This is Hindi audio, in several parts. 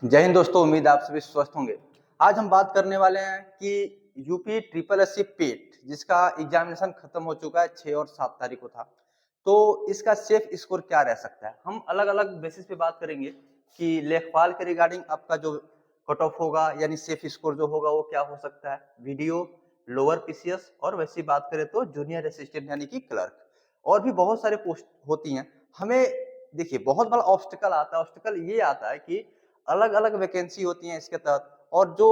जय हिंद दोस्तों, उम्मीद है आप सभी स्वस्थ होंगे। आज हम बात करने वाले हैं कि यूपी ट्रिपल एससी पेट जिसका एग्जामिनेशन खत्म हो चुका है, 6 और 7 तारीख को था। तो इसका सेफ स्कोर क्या रह सकता है। हम अलग अलग बेसिस पे बात करेंगे कि लेखपाल के रिगार्डिंग आपका जो कट ऑफ होगा यानी सेफ स्कोर जो होगा वो क्या हो सकता है, वीडियो, लोअर पीसीएस और वैसी बात करें तो जूनियर असिस्टेंट यानी कि क्लर्क। और भी बहुत सारे पोस्ट होती हैं। हमें देखिए बहुत बड़ा ऑब्स्टिकल आता है। ऑब्स्टिकल ये आता है कि अलग अलग वैकेंसी होती हैं इसके तहत, और जो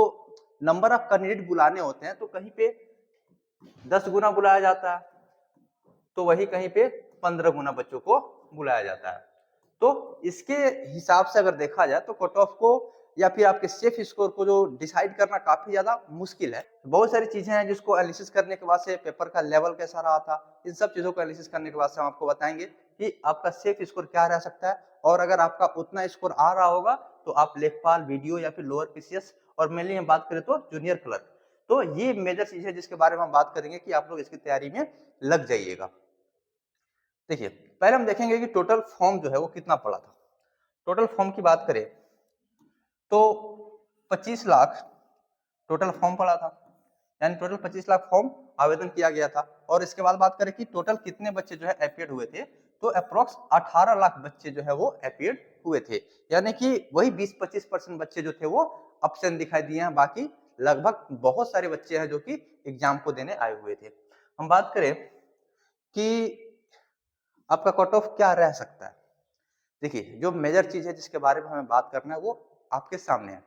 नंबर ऑफ कैंडिडेट बुलाने होते हैं तो कहीं पे 10 गुना बुलाया जाता है, तो वही कहीं पे 15 गुना बच्चों को बुलाया जाता है। तो इसके हिसाब से अगर देखा जाए तो कट ऑफ को या फिर आपके सेफ स्कोर को जो डिसाइड करना काफी ज्यादा मुश्किल है। बहुत सारी चीजें हैं जिसको एनालिसिस करने के बाद से पेपर का लेवल कैसा रहा था, इन सब चीजों को एनालिसिस करने के बाद से हम आपको बताएंगे कि आपका सेफ स्कोर क्या रह सकता है। और अगर आपका उतना स्कोर आ रहा होगा तो आप लेखपाल, वीडियो या फिर लोअर पीसीएस, और मेनली हम बात करें तो जूनियर क्लर्क। तो ये मेजर चीज है जिसके बारे में हम बात करेंगे कि आप लोग इसकी तैयारी में लग जाइएगा। देखिए पहले हम देखेंगे कि टोटल फॉर्म जो है वो कितना पड़ा था। टोटल फॉर्म की बात करें तो 25 लाख टोटल फॉर्म पड़ा था, यानी टोटल 25 लाख फॉर्म आवेदन किया गया था। और इसके बाद बात करें कि टोटल कितने बच्चे जो है अपीयर्ड हुए थे, तो अप्रोक्स 18 लाख बच्चे जो है वो अपीयर्ड हुए थे। यानी कि वही 20-25% बच्चे जो थे वो अब्सेंट दिखाई दिए हैं। बाकी लगभग बहुत सारे बच्चे हैं जो कि एग्जाम को देने आए हुए थे। हम बात करें कि आपका कट ऑफ क्या रह सकता है। देखिए जो मेजर चीज है जिसके बारे में हमें बात करना है वो आपके सामने है।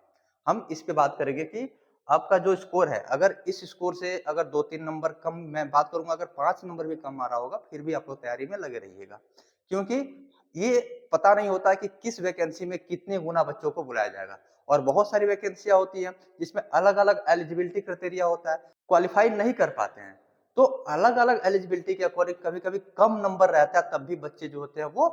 हम इस पे बात करेंगे कि आपका जो स्कोर है, अगर इस स्कोर से अगर 2-3 नंबर कम, मैं बात करूंगा अगर 5 नंबर भी कम आ रहा होगा फिर भी आप लोग तैयारी में लगे रहिएगा। क्योंकि ये पता नहीं होता कि किस वैकेंसी में कितने गुना बच्चों को बुलाया जाएगा। और बहुत सारी वैकेंसियां होती हैं जिसमें अलग अलग एलिजिबिलिटी क्राइटेरिया होता है, क्वालिफाई नहीं कर पाते हैं। तो अलग अलग एलिजिबिलिटी के अकॉर्डिंग कभी कभी कम नंबर रहता है, तब भी बच्चे जो होते हैं वो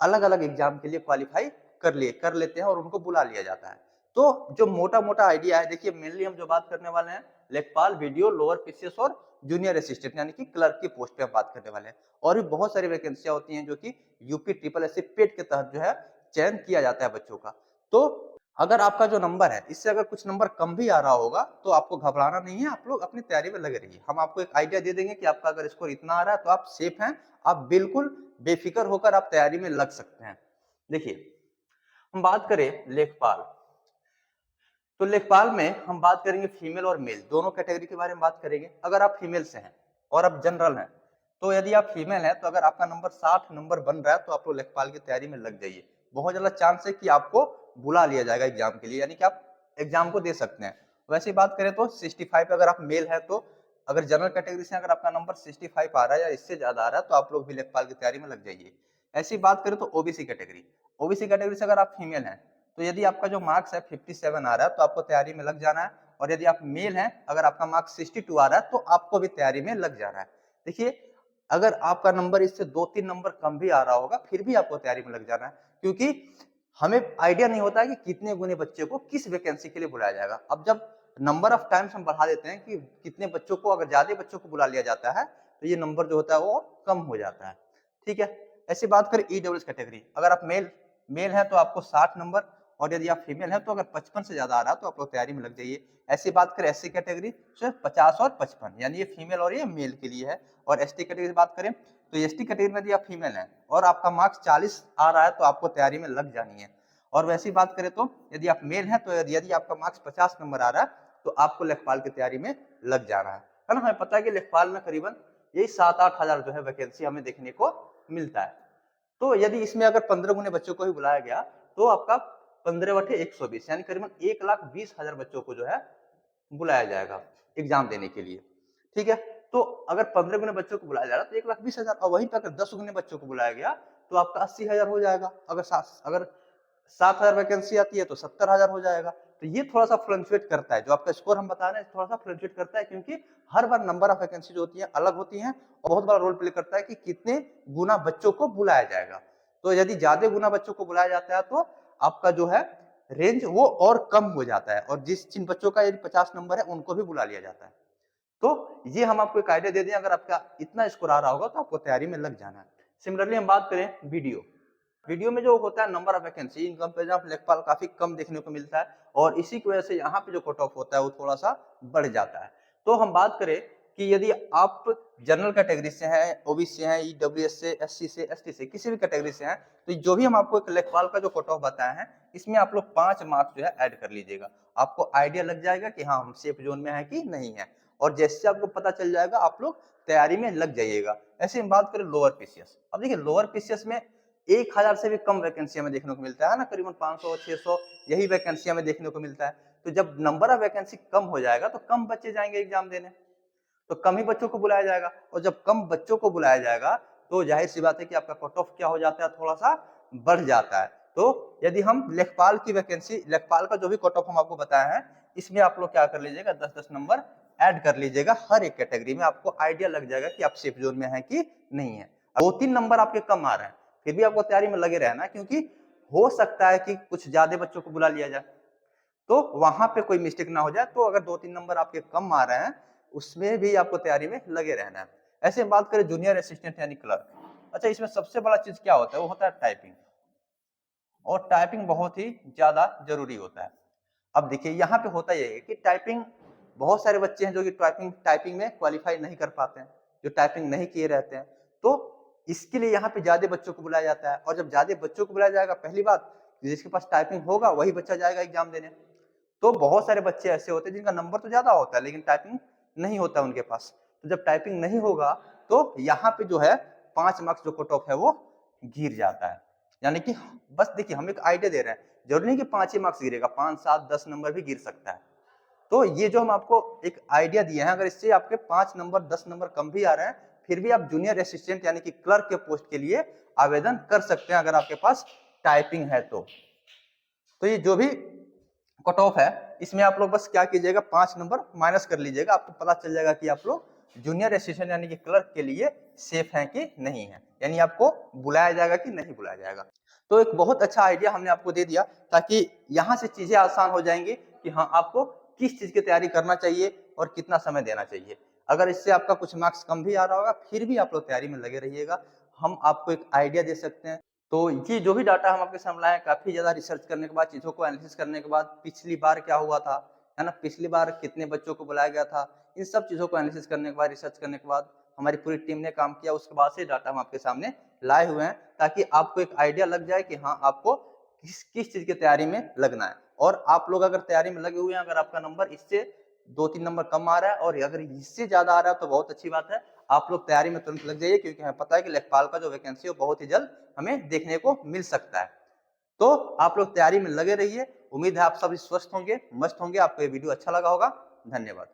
अलग अलग एग्जाम के लिए क्वालिफाई कर लेते हैं और उनको बुला लिया जाता है। तो जो मोटा मोटा आइडिया है, देखिए मेनली हम जो बात करने वाले हैं लेखपाल, वीडियो, लोअर पीसीएस और जूनियर असिस्टेंट यानी कि क्लर्क की पोस्ट पे हम बात करने वाले हैं। और भी बहुत सारी वैकेंसियां होती हैं जो कि यूपी ट्रिपल एससी पेट के तहत जो है चयन किया जाता है बच्चों का। तो अगर आपका जो नंबर है इससे अगर कुछ नंबर कम भी आ रहा होगा तो आपको घबराना नहीं है, आप लोग अपनी तैयारी में लगे रहिए। हम आपको एक आइडिया दे देंगे कि आपका अगर स्कोर इतना आ रहा है तो आप सेफ हैं, आप बिल्कुल बेफिक्र होकर आप तैयारी में लग सकते हैं। देखिए हम बात करें लेखपाल, तो लेखपाल में हम बात करेंगे फीमेल और मेल दोनों कैटेगरी के बारे में बात करेंगे। अगर आप फीमेल से हैं और आप जनरल हैं, तो यदि आप फीमेल हैं तो अगर आपका नंबर 60 नंबर बन रहा है तो आप लोग लेखपाल की तैयारी में लग जाइए। बहुत ज्यादा चांस है कि आपको बुला लिया जाएगा एग्जाम के लिए, यानी कि आप एग्जाम को दे सकते हैं। वैसे बात करें तो 65 अगर आप मेल है, तो अगर जनरल कैटेगरी से अगर आपका नंबर 65 आ रहा है या इससे ज्यादा आ रहा है तो आप लोग भी लेखपाल की तैयारी में लग जाइए। ऐसी बात करें तो ओबीसी कैटेगरी, ओबीसी कैटेगरी से अगर आप फीमेल हैं तो यदि आपका जो मार्क्स है 57 आ रहा है तो आपको तैयारी में लग जाना है। और यदि आप मेल हैं, अगर आपका मार्क्स 62 आ रहा है तो आपको भी तैयारी में लग जाना है। देखिए अगर आपका नंबर इससे 2-3 नंबर कम भी आ रहा होगा फिर भी आपको तैयारी में लग जाना है, क्योंकि हमें आइडिया नहीं होता है कि कितने गुने बच्चे को किस वैकेंसी के लिए बुलाया जाएगा। अब जब नंबर ऑफ टाइम्स हम बढ़ा देते हैं कि कितने बच्चों को, अगर ज्यादा बच्चों को बुला लिया जाता है तो ये नंबर जो होता है वो कम हो जाता है। ठीक है। ऐसी बात करें ईडब्ल्यूएस कैटेगरी, अगर आप मेल है तो आपको 60 नंबर, और यदि आप फीमेल है तो अगर 55 से ज्यादा आ रहा है तो आप लोग तैयारी में लग जाइए। ऐसी बात करें एससी कैटेगरी, सिर्फ 50 और 55, यानी ये फीमेल और ये मेल के लिए है। और एसटी कैटेगरी की बात करें तो एसटी कैटेगरी में यदि आप फीमेल हैं और आपका मार्क्स 40 आ रहा है तो आपको तैयारी में लग जानी है। और वैसी बात करें तो यदि आप मेल हैं तो यदि आपका मार्क्स 50 नंबर आ रहा है तो आपको लेखपाल की तैयारी में लग जाना है ना। हमें पता है कि लेखपाल में करीबन यही 7-8 हजार जो है वैकेंसी हमें देखने को मिलता है। तो यदि इसमें अगर 15 गुने बच्चों को ही बुलाया गया तो आपका 15/120 यानी करीबन 1,20,000 बच्चों को जो है बुलाया जाएगा एग्जाम देने के लिए। ठीक है। तो अगर 15 गुने बच्चों को बुलाया जा रहा है तो 1,20,000, और वहीं पर अगर 10 गुने बच्चों को बुलाया गया तो आपका 80,000 हो जाएगा। अगर 7,000 वैकेंसी आती है तो 70,000 हो जाएगा। तो ये थोड़ा सा फ्लक्चुएट करता है, जो आपका स्कोर हम बता रहे हैं थोड़ा सा फ्लक्चुएट करता है, क्योंकि हर बार नंबर ऑफ वैकेंसी जो होती है अलग होती है और बहुत बड़ा रोल प्ले करता है कि कितने गुना बच्चों को बुलाया जाएगा। तो यदि ज्यादा गुना बच्चों को बुलाया जाता है तो आपका जो है रेंज वो और कम हो जाता है, और जिन बच्चों का यदि 50 नंबर है उनको भी बुला लिया जाता है। तो ये हम आपको एक आइडिया दे दें, अगर आपका इतना स्कोर आ रहा होगा तो आपको तैयारी में लग जाना है। सिमिलरली हम बात करें वीडियो, वीडियो में जो होता है number of vacancy in comparison of लेखपाल काफी कम देखने को मिलता है और इसी की वजह से यहाँ पे जो कट ऑफ होता है वो थोड़ा सा बढ़ जाता है। तो हम बात करें कि यदि आप जनरल कैटेगरी से हैं, ओबीसी से हैं, ईडब्ल्यूएस से, एससी से, एसटी से, किसी भी कैटेगरी से हैं, तो जो भी हम आपको एक लेखपाल का जो कट ऑफ बताए हैं इसमें आप लोग 5 मार्क्स जो है ऐड कर लीजिएगा। आपको आइडिया लग जाएगा कि हाँ हम सेफ जोन में है कि नहीं है, और जैसे आपको पता चल जाएगा आप लोग तैयारी में लग जाइएगा। ऐसे हम बात करें लोअर पीसीएस। अब देखिए लोअर पीसीएस में 1000 से भी कम वैकेंसी हमें देखने को मिलता है ना, करीबन 500 600 यही वैकेंसी हमें देखने को मिलता है। तो जब नंबर ऑफ वैकेंसी कम हो जाएगा तो कम बच्चे जाएंगे एग्जाम देने, तो कम ही बच्चों को बुलाया जाएगा, और जब कम बच्चों को बुलाया जाएगा तो जाहिर सी बात है कि आपका कट ऑफ क्या हो जाता है, थोड़ा सा बढ़ जाता है। तो यदि हम लेखपाल की वैकेंसी, लेखपाल का जो भी कट ऑफ हम आपको बताया है इसमें आप लोग क्या कर लीजिएगा 10-10 नंबर ऐड कर लीजिएगा हर एक कैटेगरी में, आपको आइडिया लग जाएगा कि आप सेफ जोन में है कि नहीं है। 2-3 नंबर आपके कम आ रहे हैं फिर भी आपको तैयारी में लगे रहना, क्योंकि हो सकता है कि कुछ ज्यादा बच्चों को बुला लिया जाए तो वहां पे कोई मिस्टेक ना हो जाए। तो अगर 2-3 नंबर आपके कम आ रहे हैं उसमें भी आपको तैयारी में लगे रहना है। ऐसे बात करें जूनियर असिस्टेंट यानी क्लर्क, अच्छा इसमें सबसे बड़ा चीज क्या होता है, वो होता है टाइपिंग, और टाइपिंग बहुत ही ज्यादा जरूरी होता है। अब देखिए यहाँ पे होता यह है कि टाइपिंग, बहुत सारे बच्चे हैं जो कि टाइपिंग में क्वालिफाई नहीं कर पाते हैं, जो टाइपिंग नहीं किए रहते हैं, तो इसके लिए यहाँ पे ज्यादा बच्चों को बुलाया जाता है। और जब ज्यादा बच्चों को बुलाया जाएगा, पहली बात जिसके पास टाइपिंग होगा वही बच्चा जाएगा एग्जाम देने। तो बहुत सारे बच्चे ऐसे होते हैं जिनका नंबर तो ज्यादा होता है लेकिन टाइपिंग नहीं होता उनके पास। तो जब टाइपिंग नहीं होगा तो यहाँ पे जो है 5 मार्क्स जो कट ऑफ है वो गिर जाता है। यानी कि बस देखिए हम एक आइडिया दे रहे हैं, जरूरी नहीं कि 5 ही मार्क्स गिरेगा, 5, 7, 10 नंबर भी गिर सकता है। तो ये जो हम आपको एक आइडिया दिए हैं, अगर इससे आपके 5 नंबर 10 नंबर कम भी आ रहे हैं फिर भी आप जूनियर असिस्टेंट यानी कि क्लर्क के पोस्ट के लिए आवेदन कर सकते हैं अगर आपके पास टाइपिंग है तो ये जो भी कट ऑफ है इसमें आप लोग बस क्या कीजिएगा 5 नंबर माइनस कर लीजिएगा, आपको पता चल जाएगा कि आप लोग जूनियर असिस्टेंट यानी कि क्लर्क के लिए सेफ हैं कि नहीं है, यानी आपको बुलाया जाएगा कि नहीं बुलाया जाएगा। तो एक बहुत अच्छा आइडिया हमने आपको दे दिया ताकि यहाँ से चीजें आसान हो जाएंगी कि हाँ आपको किस चीज की तैयारी करना चाहिए और कितना समय देना चाहिए। अगर इससे आपका कुछ मार्क्स कम भी आ रहा होगा फिर भी आप लोग तैयारी में लगे रहिएगा, हम आपको एक आइडिया दे सकते हैं। तो ये जो भी डाटा हम आपके सामने लाए, काफी ज्यादा रिसर्च करने के बाद, चीजों को एनालिसिस करने के बाद, पिछली बार क्या हुआ था, है ना, पिछली बार कितने बच्चों को बुलाया गया था, इन सब चीजों को एनालिसिस करने के बाद, रिसर्च करने के बाद हमारी पूरी टीम ने काम किया, उसके बाद से डाटा हम आपके सामने लाए हुए हैं ताकि आपको एक आइडिया लग जाए कि हाँ आपको किस किस चीज की तैयारी में लगना है। और आप लोग अगर तैयारी में लगे हुए हैं, अगर आपका नंबर इससे 2-3 नंबर कम आ रहा है और अगर इससे ज्यादा आ रहा है तो बहुत अच्छी बात है, आप लोग तैयारी में तुरंत लग जाइए, क्योंकि हमें पता है कि लेखपाल का जो वैकेंसी है वो बहुत ही जल्द हमें देखने को मिल सकता है। तो आप लोग तैयारी में लगे रहिए, उम्मीद है आप सभी स्वस्थ होंगे, मस्त होंगे। आपको ये वीडियो अच्छा लगा होगा। धन्यवाद।